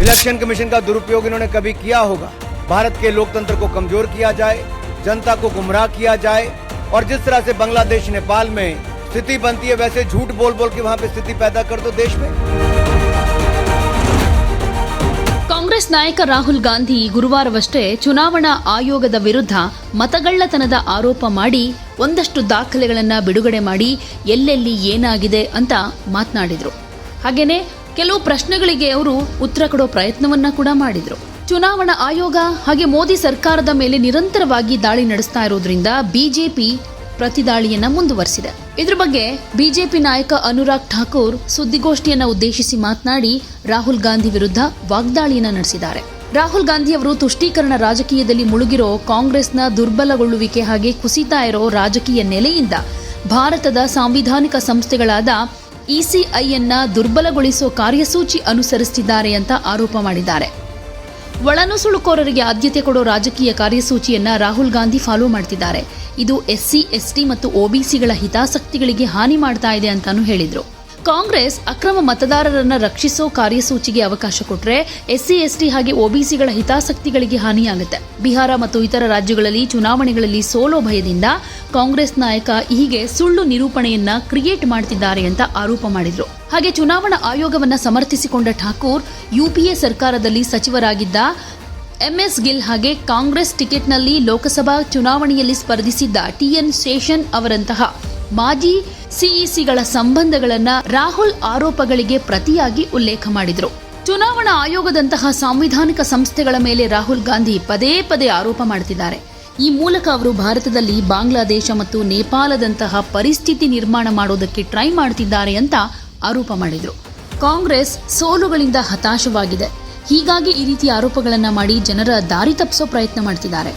Election commission का दुरुपयोग इन्होंने कभी किया होगा। भारत के लोकतंत्र को कमजोर किया जाए, जनता को गुमराह किया जाए और जिस तरह से बांग्लादेश नेपाल में स्थिति बनती है वैसे झूठ बोल बोल के वहां पे स्थिति पैदा कर दो देश में। ಕಾಂಗ್ರೆಸ್ ನಾಯಕ ರಾಹುಲ್ ಗಾಂಧಿ ಗುರುವಾರವಷ್ಟೇ ಚುನಾವಣಾ ಆಯೋಗದ ವಿರುದ್ಧ ಮತಗಳ್ಳತನದ ಆರೋಪ ಮಾಡಿ ಒಂದಷ್ಟು ದಾಖಲೆಗಳನ್ನು ಬಿಡುಗಡೆ ಮಾಡಿ ಎಲ್ಲೆಲ್ಲಿ ಏನಾಗಿದೆ ಅಂತ ಮಾತನಾಡಿದ್ರು. ಹಾಗೇನೆ ಕೆಲವು ಪ್ರಶ್ನೆಗಳಿಗೆ ಅವರು ಉತ್ತರ ಕೊಡೋ ಪ್ರಯತ್ನವನ್ನ ಕೂಡ ಮಾಡಿದ್ರು. ಚುನಾವಣಾ ಆಯೋಗ ಹಾಗೆ ಮೋದಿ ಸರ್ಕಾರದ ಮೇಲೆ ನಿರಂತರವಾಗಿ ದಾಳಿ ನಡೆಸ್ತಾ ಇರೋದ್ರಿಂದ ಬಿಜೆಪಿ ಪ್ರತಿದಾಳಿಯನ್ನ ಮುಂದುವರೆಸಿದೆ. ಇದ್ರ ಬಗ್ಗೆ ಬಿಜೆಪಿ ನಾಯಕ ಅನುರಾಗ್ ಠಾಕೂರ್ ಸುದ್ದಿಗೋಷ್ಠಿಯನ್ನ ಉದ್ದೇಶಿಸಿ ಮಾತನಾಡಿ ರಾಹುಲ್ ಗಾಂಧಿ ವಿರುದ್ಧ ವಾಗ್ದಾಳಿಯನ್ನ ನಡೆಸಿದ್ದಾರೆ. ರಾಹುಲ್ ಗಾಂಧಿ ಅವರು ತುಷ್ಟೀಕರಣ ರಾಜಕೀಯದಲ್ಲಿ ಮುಳುಗಿರೋ ಕಾಂಗ್ರೆಸ್ನ ದುರ್ಬಲಗೊಳ್ಳುವಿಕೆ ಹಾಗೆ ಕುಸಿತಾ ಇರೋ ರಾಜಕೀಯ ನೆಲೆಯಿಂದ ಭಾರತದ ಸಾಂವಿಧಾನಿಕ ಸಂಸ್ಥೆಗಳಾದ ಇಸಿಐಯನ್ನ ದುರ್ಬಲಗೊಳಿಸೋ ಕಾರ್ಯಸೂಚಿ ಅನುಸರಿಸುತ್ತಿದ್ದಾರೆ ಅಂತ ಆರೋಪ ಮಾಡಿದ್ದಾರೆ. ಒಳನುಸುಳುಕೋರರಿಗೆ ಆದ್ಯತೆ ಕೊಡೋ ರಾಜಕೀಯ ಕಾರ್ಯಸೂಚಿಯನ್ನ ರಾಹುಲ್ ಗಾಂಧಿ ಫಾಲೋ ಮಾಡ್ತಿದ್ದಾರೆ. ಇದು ಎಸ್ಸಿ, ಎಸ್ಟಿ ಮತ್ತು ಒಬಿಸಿಗಳ ಹಿತಾಸಕ್ತಿಗಳಿಗೆ ಹಾನಿ ಮಾಡ್ತಾ ಇದೆ ಅಂತಾನೂ ಹೇಳಿದ್ರು. ಕಾಂಗ್ರೆಸ್ ಅಕ್ರಮ ಮತದಾರರನ್ನ ರಕ್ಷಿಸೋ ಕಾರ್ಯಸೂಚಿಗೆ ಅವಕಾಶ ಕೊಟ್ರೆ ಎಸ್ಸಿ, ಎಸ್ಟಿ ಹಾಗೆ ಒಬಿಸಿಗಳ ಹಿತಾಸಕ್ತಿಗಳಿಗೆ ಹಾನಿಯಾಗುತ್ತೆ. ಬಿಹಾರ ಮತ್ತು ಇತರ ರಾಜ್ಯಗಳಲ್ಲಿ ಚುನಾವಣೆಗಳಲ್ಲಿ ಸೋಲೋ ಭಯದಿಂದ ಕಾಂಗ್ರೆಸ್ ನಾಯಕ ಹೀಗೆ ಸುಳ್ಳು ನಿರೂಪಣೆಯನ್ನ ಕ್ರಿಯೇಟ್ ಮಾಡ್ತಿದ್ದಾರೆ ಅಂತ ಆರೋಪ ಮಾಡಿದ್ರು. ಹಾಗೆ ಚುನಾವಣಾ ಆಯೋಗವನ್ನ ಸಮರ್ಥಿಸಿಕೊಂಡ ಠಾಕೂರ್ ಯುಪಿಎ ಸರ್ಕಾರದಲ್ಲಿ ಸಚಿವರಾಗಿದ್ದ ಎಂಎಸ್ ಗಿಲ್ ಹಾಗೆ ಕಾಂಗ್ರೆಸ್ ಟಿಕೆಟ್ನಲ್ಲಿ ಲೋಕಸಭಾ ಚುನಾವಣೆಯಲ್ಲಿ ಸ್ಪರ್ಧಿಸಿದ್ದ ಟಿಎನ್ ಶೇಷನ್ ಅವರಂತಹ ಮಾಜಿ ಸಿಇಸಿಗಳ ಸಂಬಂಧಗಳನ್ನ ರಾಹುಲ್ ಆರೋಪಗಳಿಗೆ ಪ್ರತಿಯಾಗಿ ಉಲ್ಲೇಖ ಮಾಡಿದ್ರು. ಚುನಾವಣಾ ಆಯೋಗದಂತಹ ಸಾಂವಿಧಾನಿಕ ಸಂಸ್ಥೆಗಳ ಮೇಲೆ ರಾಹುಲ್ ಗಾಂಧಿ ಪದೇ ಪದೇ ಆರೋಪ ಮಾಡ್ತಿದ್ದಾರೆ. ಈ ಮೂಲಕ ಅವರು ಭಾರತದಲ್ಲಿ ಬಾಂಗ್ಲಾದೇಶ ಮತ್ತು ನೇಪಾಳದಂತಹ ಪರಿಸ್ಥಿತಿ ನಿರ್ಮಾಣ ಮಾಡೋದಕ್ಕೆ ಟ್ರೈ ಮಾಡ್ತಿದ್ದಾರೆ ಅಂತ ಆರೋಪ ಮಾಡಿದ್ರು. ಕಾಂಗ್ರೆಸ್ ಸೋಲುಗಳಿಂದ ಹತಾಶವಾಗಿದೆ. ಹೀಗಾಗಿ ಈ ರೀತಿ ಆರೋಪಗಳನ್ನು ಮಾಡಿ ಜನರ ದಾರಿ ತಪ್ಪಿಸೋ ಪ್ರಯತ್ನ ಮಾಡ್ತಿದ್ದಾರೆ.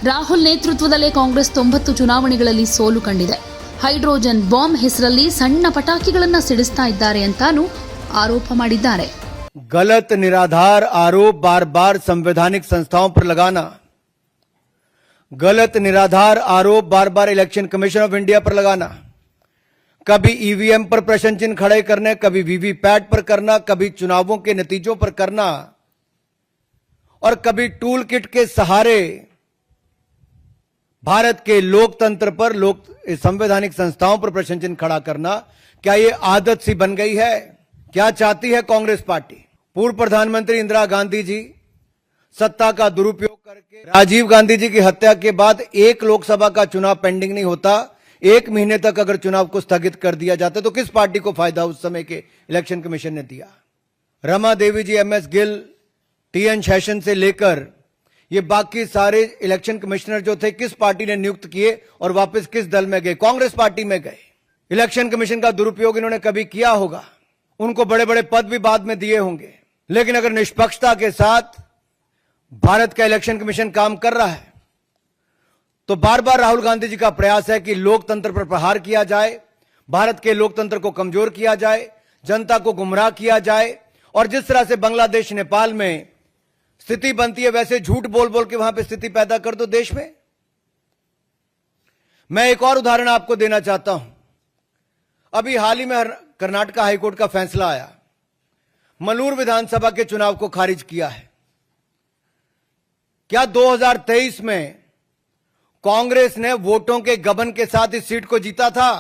ರಾಹುಲ್ ನೇತೃತ್ವದಲ್ಲೇ ಕಾಂಗ್ರೆಸ್ 90 ಚುನಾವಣೆಗಳಲ್ಲಿ ಸೋಲು ಕಂಡಿದೆ. ಹೈಡ್ರೋಜನ್ ಬಾಂಬ್ ಹೆಸರಲ್ಲಿ ಸಣ್ಣ ಪಟಾಕಿಗಳನ್ನ ಸಿಡಿಸ್ತಾ ಇದ್ದಾರೆ ಅಂತಾನೂ ಆರೋಪ ಮಾಡಿದ್ದಾರೆ. गलत निराधार आरोप बार बार संवैधानिक संस्थाओं पर लगाना, गलत निराधार आरोप बार बार इलेक्शन कमीशन ऑफ इंडिया पर लगाना, कभी ईवीएम पर प्रश्न चिन्ह खड़े करने, कभी वीवीपैट पर करना, कभी चुनावों के नतीजों पर करना और कभी टूल किट के सहारे भारत के लोकतंत्र पर संवैधानिक संस्थाओं पर प्रश्न चिन्ह खड़ा करना, क्या ये आदत सी बन गई है? क्या चाहती है कांग्रेस पार्टी? पूर्व प्रधानमंत्री इंदिरा गांधी जी सत्ता का दुरुपयोग करके राजीव गांधी जी की हत्या के बाद एक लोकसभा का चुनाव पेंडिंग नहीं होता, 1 महीने तक अगर चुनाव को स्थगित कर दिया जाता तो किस पार्टी को फायदा उस समय के इलेक्शन कमीशन ने दिया? रमा देवी जी, एमएस गिल, टीएन शेषन से लेकर ये बाकी सारे इलेक्शन कमिश्नर जो थे किस पार्टी ने नियुक्त किए और वापस किस दल में गए? कांग्रेस पार्टी में गए। इलेक्शन कमीशन का दुरुपयोग इन्होंने कभी किया होगा, उनको बड़े बड़े पद भी बाद में दिए होंगे, लेकिन अगर निष्पक्षता के साथ भारत का इलेक्शन कमीशन काम कर रहा है तो बार बार राहुल गांधी जी का प्रयास है कि लोकतंत्र पर प्रहार किया जाए, भारत के लोकतंत्र को कमजोर किया जाए, जनता को गुमराह किया जाए और जिस तरह से बांग्लादेश नेपाल में स्थिति बनती है वैसे झूठ बोल बोल के वहां पे स्थिति पैदा कर दो देश में। मैं एक और उदाहरण आपको देना चाहता हूं। अभी हाल ही में कर्नाटक हाईकोर्ट का फैसला आया, मलूर विधानसभा के चुनाव को खारिज किया है। क्या 2023 में कांग्रेस ने वोटों के गबन के साथ इस सीट को जीता था?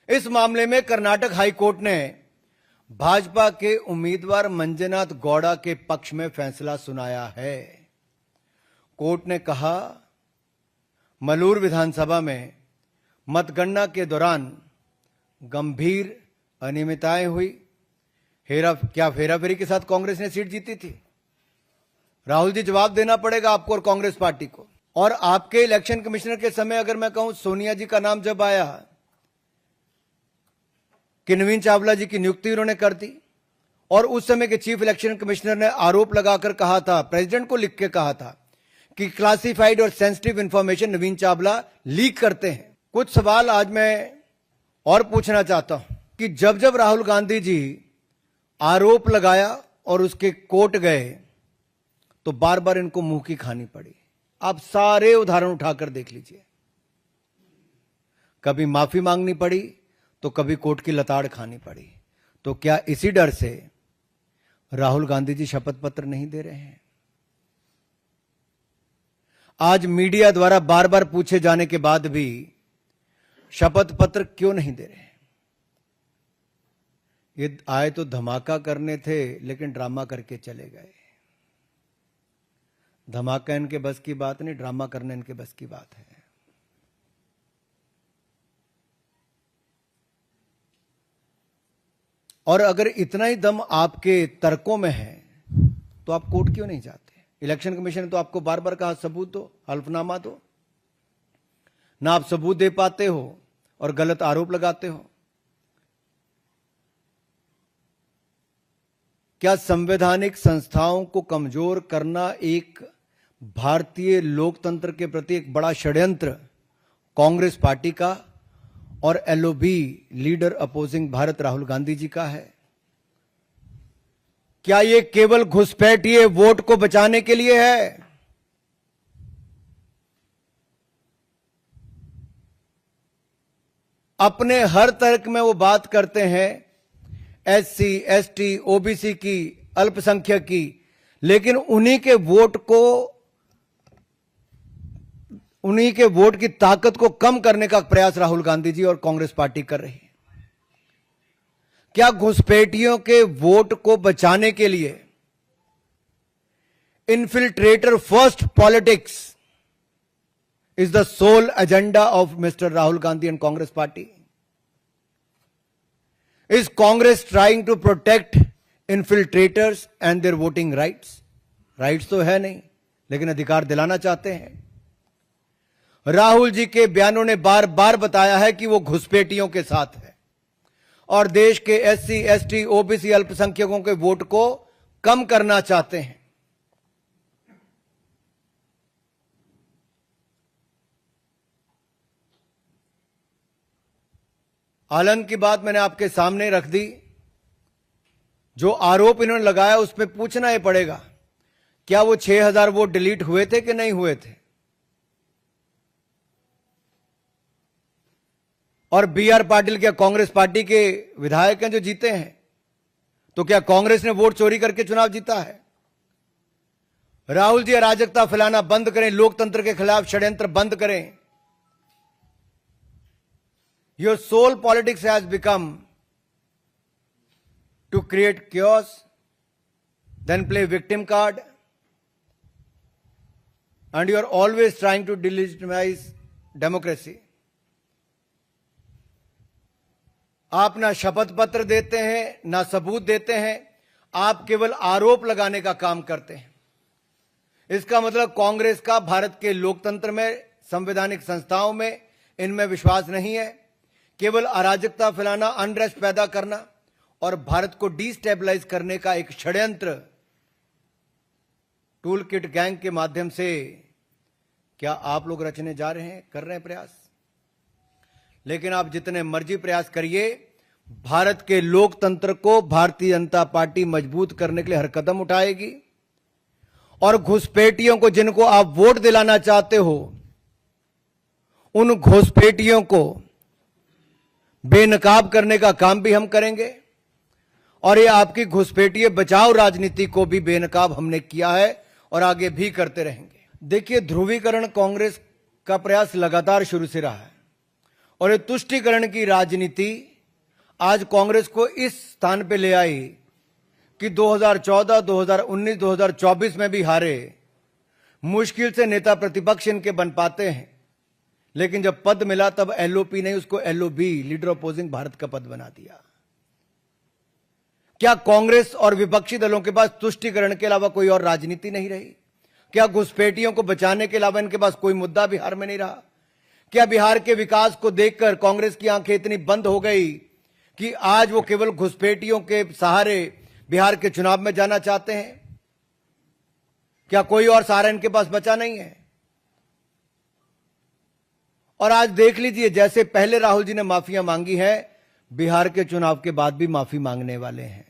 इस मामले में कर्नाटक हाईकोर्ट ने भाजपा के उम्मीदवार मंजुनाथ गौड़ा के पक्ष में फैसला सुनाया है। कोर्ट ने कहा मलूर विधानसभा में मतगणना के दौरान गंभीर अनियमितताएं हुई। क्या फेराफेरी के साथ कांग्रेस ने सीट जीती थी? राहुल जी, जवाब देना पड़ेगा आपको और कांग्रेस पार्टी को। और आपके इलेक्शन कमिश्नर के समय अगर मैं कहूं, सोनिया जी का नाम जब आया कि नवीन चावला जी की नियुक्ति उन्होंने कर दी और उस समय के चीफ इलेक्शन कमिश्नर ने आरोप लगाकर कहा था, प्रेसिडेंट को लिख के कहा था कि क्लासिफाइड और सेंसिटिव इंफॉर्मेशन नवीन चावला लीक करते हैं। कुछ सवाल आज मैं और पूछना चाहता हूं कि जब जब राहुल गांधी जी आरोप लगाया और उसके कोर्ट गए तो बार बार इनको मुंह की खानी पड़ी। आप सारे उदाहरण उठाकर देख लीजिए, कभी माफी मांगनी पड़ी तो कभी कोर्ट की लताड़ खानी पड़ी। तो क्या इसी डर से राहुल गांधी जी शपथ पत्र नहीं दे रहे हैं। आज मीडिया द्वारा बार बार पूछे जाने के बाद भी शपथ पत्र क्यों नहीं दे रहे? ये आए तो धमाका करने थे, लेकिन ड्रामा करके चले गए। धमाका इनके बस की बात नहीं, ड्रामा करना इनके बस की बात है। और अगर इतना ही दम आपके तर्कों में है तो आप कोर्ट क्यों नहीं जाते? इलेक्शन कमीशन ने तो आपको बार बार कहा सबूत दो, हल्फनामा दो, ना आप सबूत दे पाते हो और गलत आरोप लगाते हो। क्या संवैधानिक संस्थाओं को कमजोर करना एक भारतीय लोकतंत्र के प्रति एक बड़ा षड्यंत्र कांग्रेस पार्टी का और LOB leader opposing Bharat Rahul Gandhi ji का है? क्या ये केवल घुसपैठिए वोट को बचाने के लिए है? अपने हर तर्क में वो बात करते हैं एससी, एसटी, ओबीसी की, अल्पसंख्यक की, लेकिन उन्हीं के वोट की ताकत को कम करने का प्रयास राहुल गांधी जी और कांग्रेस पार्टी कर रही है। क्या घुसपैठियों के वोट को बचाने के लिए infiltrator first politics is the sole agenda of mister Rahul Gandhi and Congress party? Is Congress trying to protect infiltrators and their voting rights? Rights तो है नहीं, लेकिन अधिकार दिलाना चाहते हैं। राहुल जी के बयानों ने बार बार बताया है कि वो घुसपैठियों के साथ है और देश के एससी, एसटी, ओबीसी, अल्पसंख्यकों के वोट को कम करना चाहते हैं। आनंद की बात मैंने आपके सामने रख दी। जो आरोप इन्होंने लगाया उस पर पूछना ही पड़ेगा, क्या वो 6000 वोट डिलीट हुए थे कि नहीं हुए थे? और बीआर पाटिल क्या कांग्रेस पार्टी के विधायक हैं जो जीते हैं? तो क्या कांग्रेस ने वोट चोरी करके चुनाव जीता है? राहुल जी अराजकता फैलाना बंद करें, लोकतंत्र के खिलाफ षड्यंत्र बंद करें। Your sole politics has become to create chaos, then play victim card, and you are always trying to delegitimize democracy. आप ना शपथ पत्र देते हैं, ना सबूत देते हैं, आप केवल आरोप लगाने का काम करते हैं। इसका मतलब कांग्रेस का भारत के लोकतंत्र में, संवैधानिक संस्थाओं में, इनमें विश्वास नहीं है। केवल अराजकता फैलाना, अनरेस्ट पैदा करना और भारत को डिस्टेबलाइज करने का एक षड्यंत्र टूल किट गैंग के माध्यम से क्या आप लोग रचने जा रहे हैं, कर रहे हैं प्रयास? लेकिन आप जितने मर्जी प्रयास करिए, भारत के लोकतंत्र को भारतीय जनता पार्टी मजबूत करने के लिए हर कदम उठाएगी। और घुसपैठियों को, जिनको आप वोट दिलाना चाहते हो, उन घुसपैठियों को बेनकाब करने का काम भी हम करेंगे। और ये आपकी घुसपैठिए बचाओ राजनीति को भी बेनकाब हमने किया है और आगे भी करते रहेंगे। देखिए, ध्रुवीकरण कांग्रेस का प्रयास लगातार शुरू से रहा है और ये तुष्टीकरण की राजनीति आज कांग्रेस को इस स्थान पे ले आई कि 2014, 2019, 2024 में भी हारे। मुश्किल से नेता प्रतिपक्ष इनके बन पाते हैं, लेकिन जब पद मिला तब एलओपी नहीं, उसको एलओबी, लीडर अपोजिंग भारत का पद बना दिया। क्या कांग्रेस और विपक्षी दलों के पास तुष्टीकरण के अलावा कोई और राजनीति नहीं रही? क्या घुसपैठियों को बचाने के अलावा इनके पास कोई मुद्दा बिहार में नहीं रहा? क्या बिहार के विकास को देखकर कांग्रेस की आंखें इतनी बंद हो गई कि आज वो केवल घुसपैठियों के सहारे बिहार के चुनाव में जाना चाहते हैं? क्या कोई और सहारा इनके पास बचा नहीं है? और आज देख लीजिए, जैसे पहले राहुल जी ने माफिया मांगी है, बिहार के चुनाव के बाद भी माफी मांगने वाले हैं।